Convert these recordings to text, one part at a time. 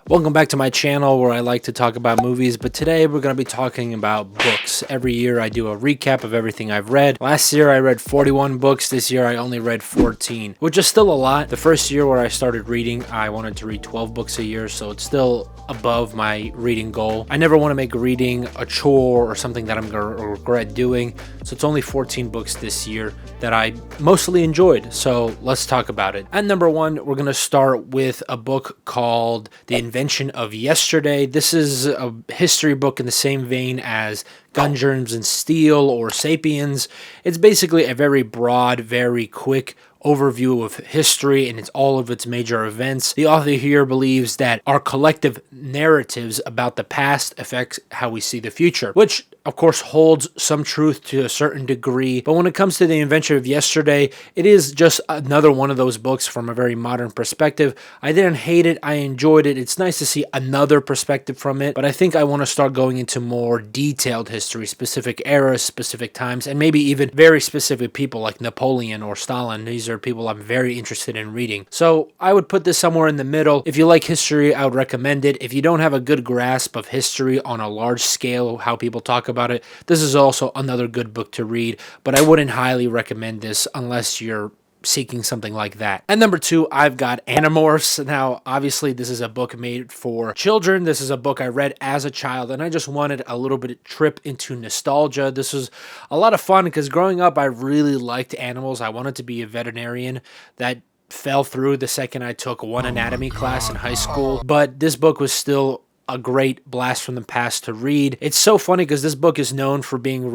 Welcome back to my channel where I like to talk about movies, but today we're going to be talking about books. Every year I do a recap of everything I've read. Last year I read 41 books, this year I only read 14, which is still a lot. The first year where I started reading, I wanted to read 12 books a year, so it's still above my reading goal. I never want to make reading a chore or something that I'm going to regret doing, so it's only 14 books this year that I mostly enjoyed, so let's talk about it. At number one, we're going to start with a book called The Invention of Yesterday. This is a history book in the same vein as Gun, Germs, and Steel or Sapiens. It's basically a very broad, very quick overview of history and it's all of its major events. The author here believes that our collective narratives about the past affects how we see the future, which of course holds some truth to a certain degree. But when it comes to The Invention of Yesterday, it is just another one of those books from a very modern perspective. I didn't hate it. I enjoyed it. It's nice to see another perspective from it, but I think I want to start going into more detailed history, specific eras, specific times, and maybe even very specific people like Napoleon or Stalin. These are people I'm very interested in reading. So I would put this somewhere in the middle. If you like history, I would recommend it. If you don't have a good grasp of history on a large scale, how people talk about it, this is also another good book to read, but I wouldn't highly recommend this unless you're seeking something like that. And number two, I've got Animorphs. Now, obviously, this is a book made for children. This is a book I read as a child, and I just wanted a little bit of trip into nostalgia. This was a lot of fun because growing up, I really liked animals. I wanted to be a veterinarian. That fell through the second I took one anatomy class in high school, but this book was still a great blast from the past to read. It's so funny because this book is known for being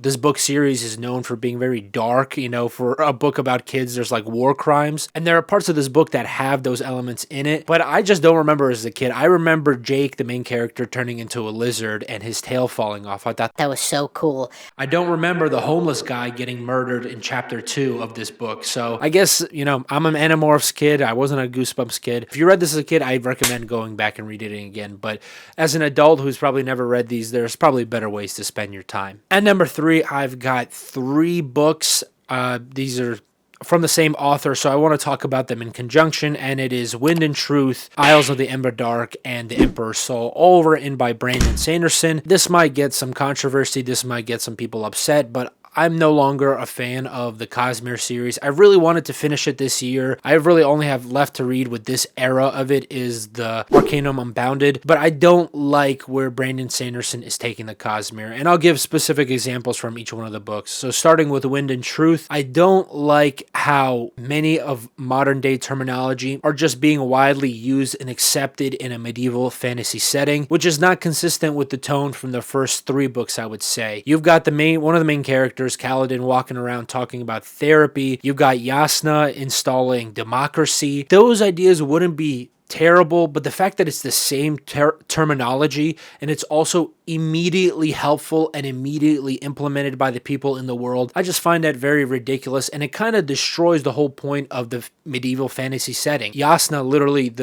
this book series is known for being very dark. You know, for a book about kids, there's like war crimes, and there are parts of this book that have those elements in it, but I just don't remember as a kid. I remember Jake, the main character, turning into a lizard and his tail falling off. I thought that was so cool. I don't remember the homeless guy getting murdered in chapter 2 of this book. So I guess, you know, I'm an Animorphs kid. I wasn't a Goosebumps kid. If you read this as a kid, I'd recommend going back and reading it again. But as an adult who's probably never read these, there's probably better ways to spend your time. And number 3, I've got 3 books. These are from the same author, so I want to talk about them in conjunction, and it is Wind and Truth, Isles of the Ember Dark, and The Emperor's Soul, all written by Brandon Sanderson. This might get some controversy, this might get some people upset, but I'm no longer a fan of the Cosmere series. I really wanted to finish it this year. I really only have left to read with this era of it is the Arcanum Unbounded, but I don't like where Brandon Sanderson is taking the Cosmere, and I'll give specific examples from each one of the books. So starting with Wind and Truth, I don't like how many of modern day terminology are just being widely used and accepted in a medieval fantasy setting, which is not consistent with the tone from the first 3 books, I would say. You've got one of the main characters, Kaladin, walking around talking about therapy. You've got Yasna installing democracy. Those ideas wouldn't be terrible, but the fact that it's the same terminology and it's also immediately helpful and immediately implemented by the people in the world, I just find that very ridiculous, and it kind of destroys the whole point of the medieval fantasy setting. Yasna, literally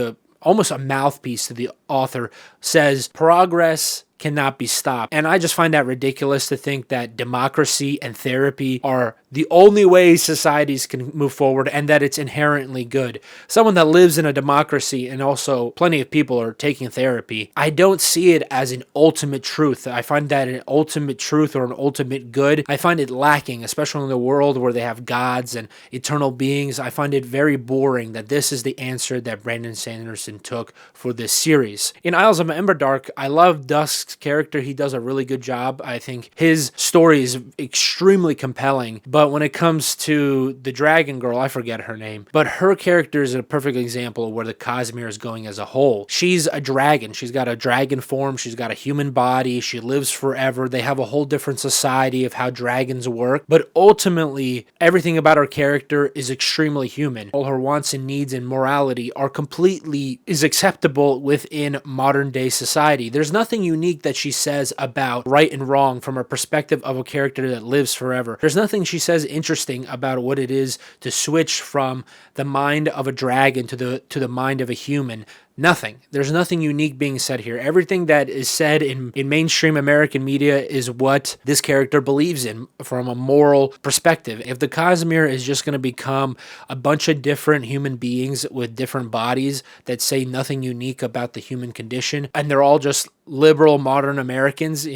almost a mouthpiece to the author, says progress cannot be stopped. And I just find that ridiculous to think that democracy and therapy are the only way societies can move forward and that it's inherently good. Someone that lives in a democracy and also plenty of people are taking therapy, I don't see it as an ultimate truth. I find that an ultimate truth or an ultimate good, I find it lacking, especially in the world where they have gods and eternal beings. I find it very boring that this is the answer that Brandon Sanderson took for this series. In Isles of Emberdark, I love Dusk's character. He does a really good job. I think his story is extremely compelling, but when it comes to the dragon girl, I forget her name, but her character is a perfect example of where the Cosmere is going as a whole. She's a dragon. She's got a dragon form. She's got a human body. She lives forever. They have a whole different society of how dragons work, but ultimately everything about her character is extremely human. All her wants and needs and morality is acceptable within modern day society. There's nothing unique that she says about right and wrong from a perspective of a character that lives forever. There's nothing she says interesting about what it is to switch from the mind of a dragon to the mind of a human. Nothing. There's nothing unique being said here. Everything that is said in mainstream American media is what this character believes in from a moral perspective. If the Cosmere is just going to become a bunch of different human beings with different bodies that say nothing unique about the human condition, and they're all just liberal modern Americans,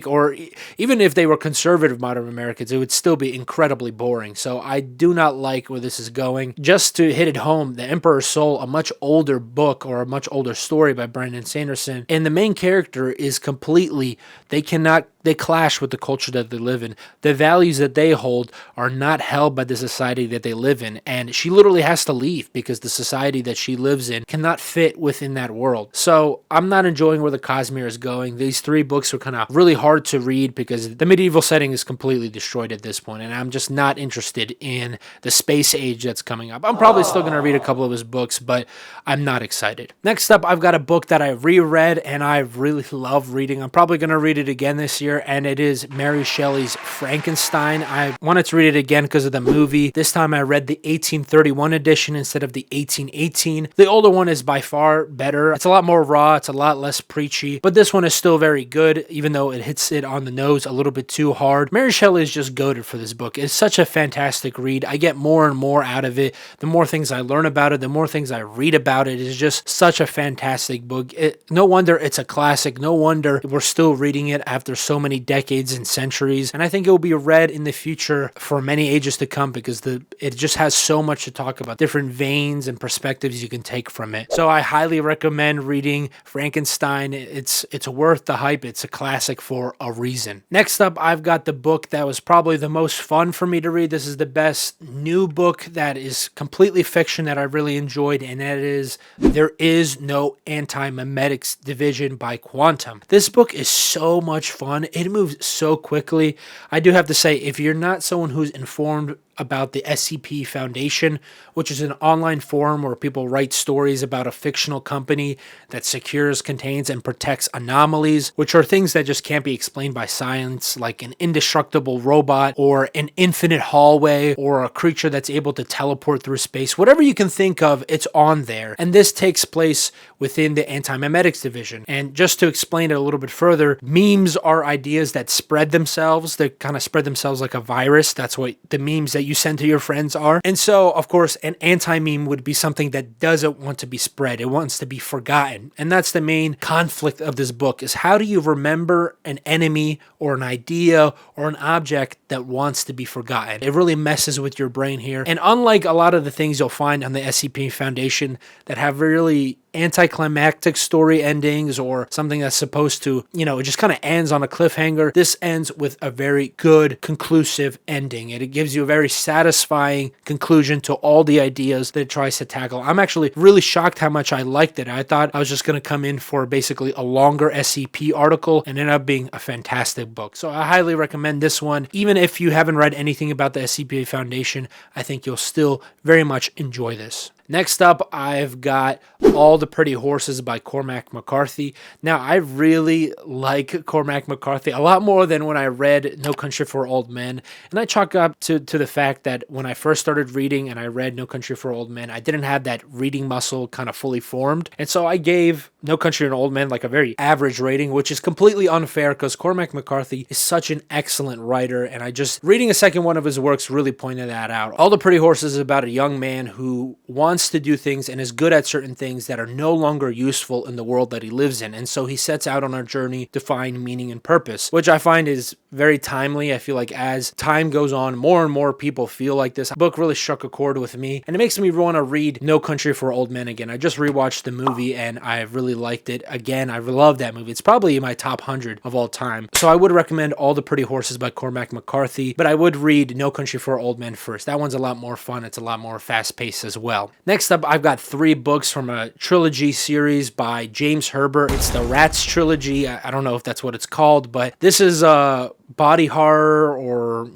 or even if they were conservative modern Americans, it would still be incredibly boring. So I do not like where this is going. Just to hit it home, The Emperor's Soul, a much older book or a much older story by Brandon Sanderson, and the main character is completely, they clash with the culture that they live in. The values that they hold are not held by the society that they live in, and she literally has to leave because the society that she lives in cannot fit within that world. So I'm not enjoying where the Cosmere is going. These 3 books are kind of really hard to read because the medieval setting is completely destroyed at this point, and I'm just not interested in the space age that's coming up. I'm probably still going to read a couple of his books, but I'm not excited. Next up, I've got a book that I reread and I really love reading. I'm probably going to read it again this year, and it is Mary Shelley's Frankenstein. I wanted to read it again because of the movie. This time I read the 1831 edition instead of the 1818. The older one is by far better. It's a lot more raw. It's a lot less preachy, but this one is still very good, even though it hits it on the nose a little bit too hard. Mary Shelley is just goated for this book. It's such a fantastic read. I get more and more out of it. The more things I learn about it, the more things I read about it. It's just such a fantastic book. No wonder it's a classic. No wonder we're still reading it after so many decades and centuries. And I think it will be read in the future for many ages to come because it just has so much to talk about, different veins and perspectives you can take from it. So I highly recommend reading Frankenstein. It's worth the hype. It's a classic for a reason. Next up, I've got the book that was probably the most fun for me to read. This is the best new book that is completely fiction that I really enjoyed, and that is There Is No Anti-Memetics Division by Quantum. This book is so much fun. It moves so quickly. I do have to say, if you're not someone who's informed about the SCP Foundation, which is an online forum where people write stories about a fictional company that secures, contains, and protects anomalies, which are things that just can't be explained by science, like an indestructible robot or an infinite hallway or a creature that's able to teleport through space. Whatever you can think of, it's on there. And this takes place within the Anti-Memetics Division. And just to explain it a little bit further, memes are ideas that spread themselves. They kind of spread themselves like a virus. That's what the memes that you send to your friends are. And so, of course, an anti-meme would be something that doesn't want to be spread. It wants to be forgotten. And that's the main conflict of this book, is how do you remember an enemy or an idea or an object that wants to be forgotten? It really messes with your brain here. And unlike a lot of the things you'll find on the SCP Foundation that have really anticlimactic story endings or something that's supposed to, it just kind of ends on a cliffhanger, this ends with a very good, conclusive ending. It gives you a very satisfying conclusion to all the ideas that it tries to tackle. I'm actually really shocked how much I liked it. I thought I was just going to come in for basically a longer SCP article and ended up being a fantastic book. So I highly recommend this one. Even if you haven't read anything about the SCP Foundation, I think you'll still very much enjoy this. Next up, I've got All the Pretty Horses by Cormac McCarthy. Now, I really like Cormac McCarthy a lot more than when I read No Country for Old Men. And I chalk up to the fact that when I first started reading and I read No Country for Old Men, I didn't have that reading muscle kind of fully formed. And so I gave No Country for Old Men like a very average rating, which is completely unfair because Cormac McCarthy is such an excellent writer. And reading a second one of his works really pointed that out. All the Pretty Horses is about a young man who wants to do things and is good at certain things that are no longer useful in the world that he lives in. And so he sets out on a journey to find meaning and purpose, which I find is very timely. I feel like as time goes on, more and more people feel like this. The book really struck a chord with me, and it makes me want to read No Country for Old Men again. I just rewatched the movie and I really liked it. Again, I love that movie. It's probably in my top 100 of all time. So I would recommend All the Pretty Horses by Cormac McCarthy, but I would read No Country for Old Men first. That one's a lot more fun. It's a lot more fast-paced as well. Next up, I've got 3 books from a trilogy series by James Herbert. It's the Rats trilogy. I don't know if that's what it's called, but this is body horror or,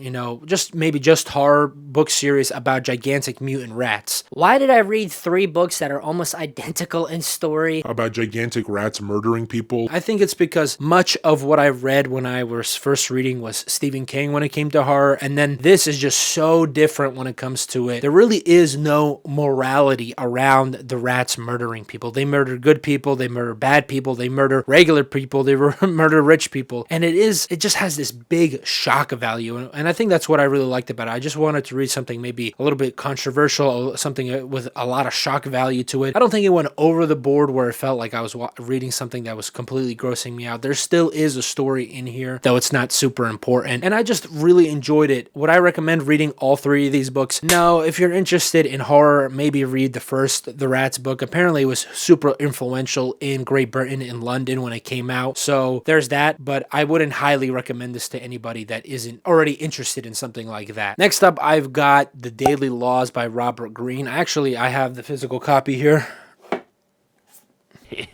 just horror book series about gigantic mutant rats. Why did I read 3 books that are almost identical in story? About gigantic rats murdering people. I think it's because much of what I read when I was first reading was Stephen King when it came to horror, and then this is just so different when it comes to it. There really is no morality around the rats murdering people. They murder good people, they murder bad people, they murder regular people, they murder rich people, and it just has this big shock value, and I think that's what I really liked about it. I just wanted to read something maybe a little bit controversial, something with a lot of shock value to it. I don't think it went over the board where it felt like I was reading something that was completely grossing me out. There still is a story in here, though it's not super important, and I just really enjoyed it. Would I recommend reading all 3 of these books? No. If you're interested in horror, maybe read the first The Rats book. Apparently it was super influential in Great Britain and London when it came out, so there's that, but I wouldn't highly recommend this to anybody that isn't already interested in something like that. Next up, I've got The Daily Laws by Robert Greene. Actually, I have the physical copy here.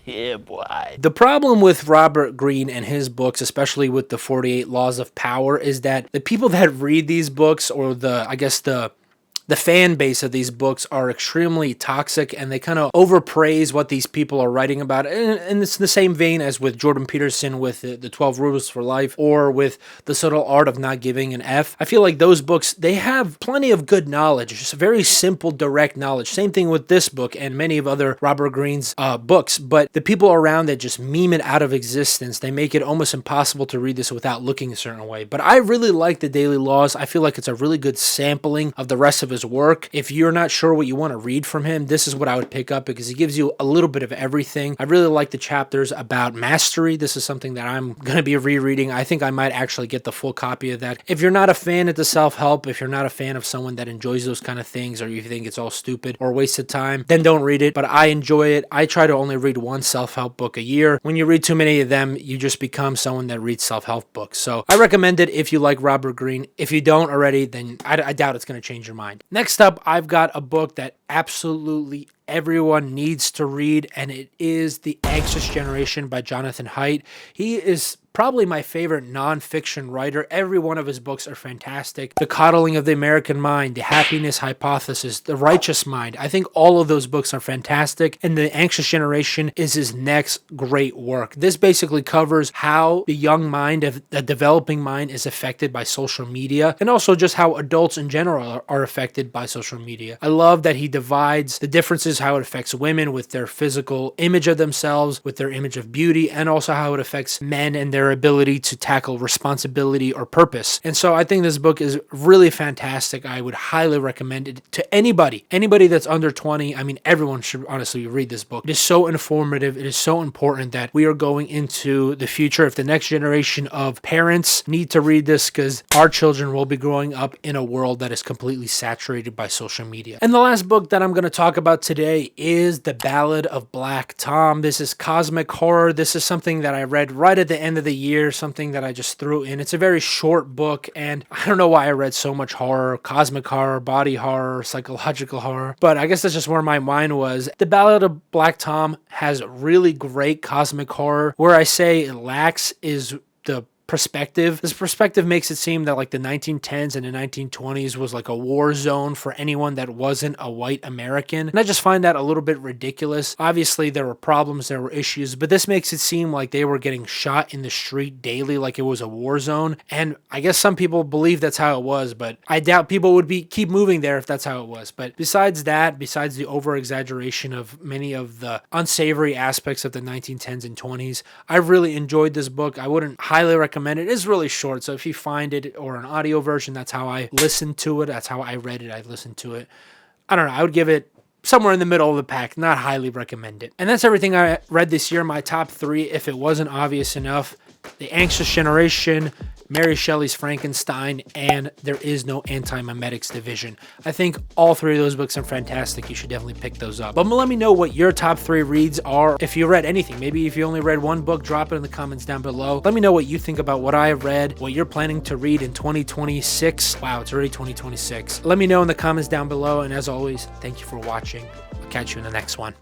Yeah, boy. The problem with Robert Greene and his books, especially with the 48 Laws of Power, is that the people that read these books, or the fan base of these books, are extremely toxic, and they kind of overpraise what these people are writing about. And it's the same vein as with Jordan Peterson with the 12 Rules for Life, or with The Subtle Art of Not Giving an F. I feel like those books, they have plenty of good knowledge, just very simple, direct knowledge. Same thing with this book and many of other Robert Greene's books, but the people around it just meme it out of existence. They make it almost impossible to read this without looking a certain way. But I really like The Daily Laws. I feel like it's a really good sampling of the rest of his work. If you're not sure what you want to read from him, this is what I would pick up, because he gives you a little bit of everything. I really like the chapters about mastery. This is something that I'm going to be rereading. I think I might actually get the full copy of that. If you're not a fan of the self-help, if you're not a fan of someone that enjoys those kind of things, or you think it's all stupid or wasted time, then don't read it. But I enjoy it. I try to only read 1 self-help book a year. When you read too many of them, you just become someone that reads self-help books. So I recommend it if you like Robert Greene. If you don't already, then I doubt it's going to change your mind. Next up, I've got a book that absolutely everyone needs to read, and it is The Anxious Generation by Jonathan Haidt. He is probably my favorite nonfiction writer. Every one of his books are fantastic. The Coddling of the American Mind, The Happiness Hypothesis, The Righteous Mind. I think all of those books are fantastic, and The Anxious Generation is his next great work. This basically covers how the young mind, the developing mind, is affected by social media, and also just how adults in general are affected by social media. I love that he divides the differences, how it affects women with their physical image of themselves, with their image of beauty, and also how it affects men and their ability to tackle responsibility or purpose. And so I think this book is really fantastic. I would highly recommend it to anybody that's under 20. I mean, everyone should honestly read this book. It is so informative. It is so important that we are going into the future. If the next generation of parents need to read this, because our children will be growing up in a world that is completely saturated by social media. And the last book that I'm going to talk about today is The Ballad of Black Tom. This is cosmic horror. This is something that I read right at the end of the year, something that I just threw in. It's a very short book, and I don't know why I read so much horror, cosmic horror, body horror, psychological horror, but I guess that's just where my mind was. The Ballad of Black Tom has really great cosmic horror. Where I say it lacks is the perspective. This perspective makes it seem that like the 1910s and the 1920s was like a war zone for anyone that wasn't a white American. And I just find that a little bit ridiculous. Obviously there were problems, there were issues, but this makes it seem like they were getting shot in the street daily, like it was a war zone. And I guess some people believe that's how it was, but I doubt people would keep moving there if that's how it was. But besides that, besides the over exaggeration of many of the unsavory aspects of the 1910s and 20s, I really enjoyed this book. I wouldn't highly recommend it. It is really short, so if you find it, or an audio version, that's how I listened to it. That's how I read it. I listened to it. I don't know. I would give it somewhere in the middle of the pack. Not highly recommend it. And that's everything I read this year. My top 3, if it wasn't obvious enough: The Anxious Generation, Mary Shelley's Frankenstein, and There Is No Anti-Memetics Division. I think all 3 of those books are fantastic. You should definitely pick those up. But let me know what your top 3 reads are. If you read anything, maybe if you only read 1 book, drop it in the comments down below. Let me know what you think about what I read, what you're planning to read in 2026. Wow, it's already 2026. Let me know in the comments down below. And as always, thank you for watching. I'll catch you in the next one.